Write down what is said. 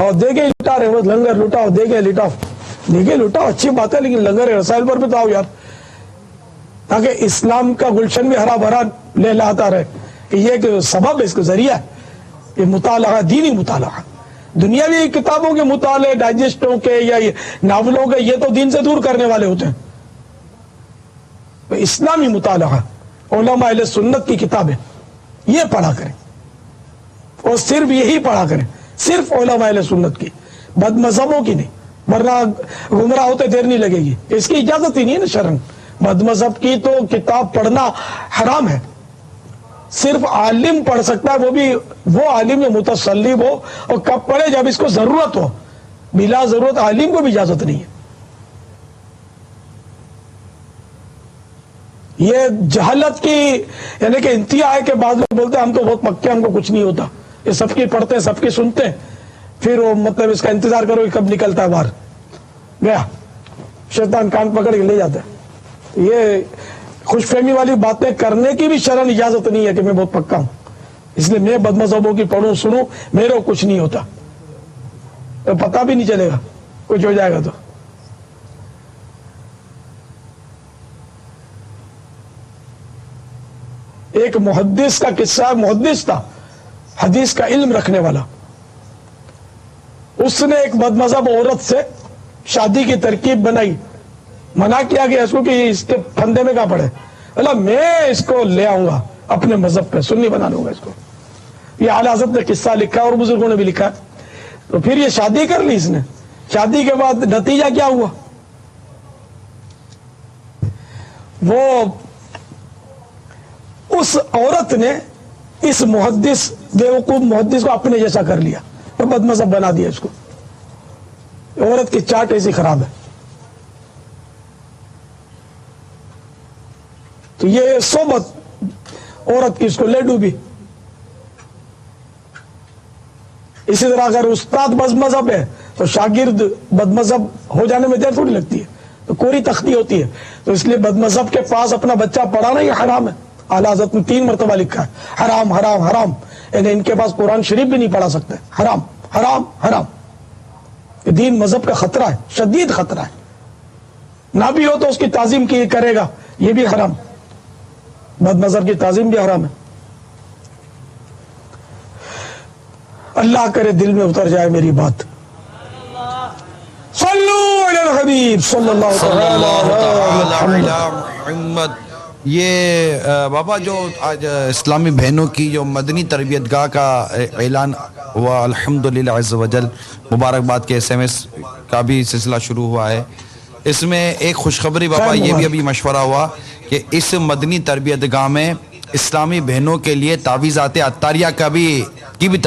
اور دیکھے لٹا رہے وہ لنگر لٹاؤ، دیکھے لٹاؤ اچھی بات ہے، لیکن لنگر رسائل پر بھی تو آؤ یار، تاکہ اسلام کا گلشن بھی ہرا بھرا لہلاتا رہے. کہ یہ ایک سبب ہے، اس کا ذریعہ ہے. یہ مطالعہ، دینی مطالعہ. دنیاوی کتابوں کے مطالعے، ڈائجسٹوں کے یا ناولوں کے، یہ تو دین سے دور کرنے والے ہوتے ہیں. اسلامی مطالعہ، علماء اہل سنت کی کتابیں یہ پڑھا کریں، اور صرف یہی پڑھا کریں، صرف علماء اہل سنت کی، بد مذہبوں کی نہیں، ورنہ گمراہ ہوتے دیر نہیں لگے گی. اس کی اجازت ہی نہیں ہے نا شرعن. بد مذہب کی تو کتاب پڑھنا حرام ہے. صرف عالم پڑھ سکتا ہے، وہ بھی وہ عالم جو متصلب ہو، اور کب پڑھے؟ جب اس کو ضرورت ہو. بلا ضرورت عالم کو بھی اجازت نہیں ہے. یہ جہالت کی یعنی کہ انتہا ہے کہ بعض لوگ بولتے ہیں ہم تو بہت پکے، ہم کو کچھ نہیں ہوتا. یہ سب کی پڑھتے ہیں، سب کی سنتے ہیں، پھر وہ مطلب اس کا انتظار کرو کہ کب نکلتا ہے باہر. گیا شیطان کان پکڑ کے لے جاتا ہے. یہ خوش فہمی والی باتیں کرنے کی بھی شرعن اجازت نہیں ہے کہ میں بہت پکا ہوں، اس لیے میں بد مذہبوں کی پڑھوں سنوں، میرے کو کچھ نہیں ہوتا. تو پتہ بھی نہیں چلے گا کچھ ہو جائے گا. تو ایک محدث کا قصہ ہے، محدث تھا، حدیث کا علم رکھنے والا. اس نے ایک بد مذہب عورت سے شادی کی ترکیب بنائی. منع کیا گیا اس کو کہ اس کے پھندے میں کہاں پڑے. اللہ میں اس کو لے آؤں گا اپنے مذہب پہ، سنی بنا لوں گا اس کو. یہ اعلیٰ حضرت نے قصہ لکھا اور بزرگوں نے بھی لکھا. تو پھر یہ شادی کر لی اس نے. شادی کے بعد نتیجہ کیا ہوا؟ وہ اس عورت نے اس محدث بیوقوف محدث کو اپنے جیسا کر لیا، تو بد مذہب بنا دیا اس کو. عورت کی چاٹ ایسی خراب ہے. تو یہ صحبت عورت کی اس کو لے ڈوبی. اسی طرح اگر استاد بد مذہب ہے تو شاگرد بد مذہب ہو جانے میں دیر تھوڑی لگتی ہے، تو کوری تختی ہوتی ہے. تو اس لیے بد مذہب کے پاس اپنا بچہ پڑھانا یہ حرام ہے. اعلیٰ حضرت نے 3 مرتبہ لکھا ہے حرام حرام حرام. یعنی ان کے پاس قرآن شریف بھی نہیں پڑھا سکتے. حرام حرام حرام. یہ دین مذہب کا خطرہ ہے، شدید خطرہ ہے. نہ بھی ہو تو اس کی تعظیم کی کرے گا، یہ بھی حرام. بد مذہب کی تعظیم بھی حرام ہے. اللہ کرے دل میں اتر جائے میری بات. صلو علی الحبیب صلی اللہ علیہ محمد. یہ بابا جو آج اسلامی بہنوں کی جو مدنی تربیت گاہ کا اعلان ہوا، الحمدللہ عز وجل، مبارکباد کے SMS کا بھی سلسلہ شروع ہوا ہے. اس میں ایک خوشخبری بابا یہ بھی ابھی مشورہ ہوا کہ اس مدنی تربیت گاہ میں اسلامی بہنوں کے لیے تعویذات عطاریہ کی بھی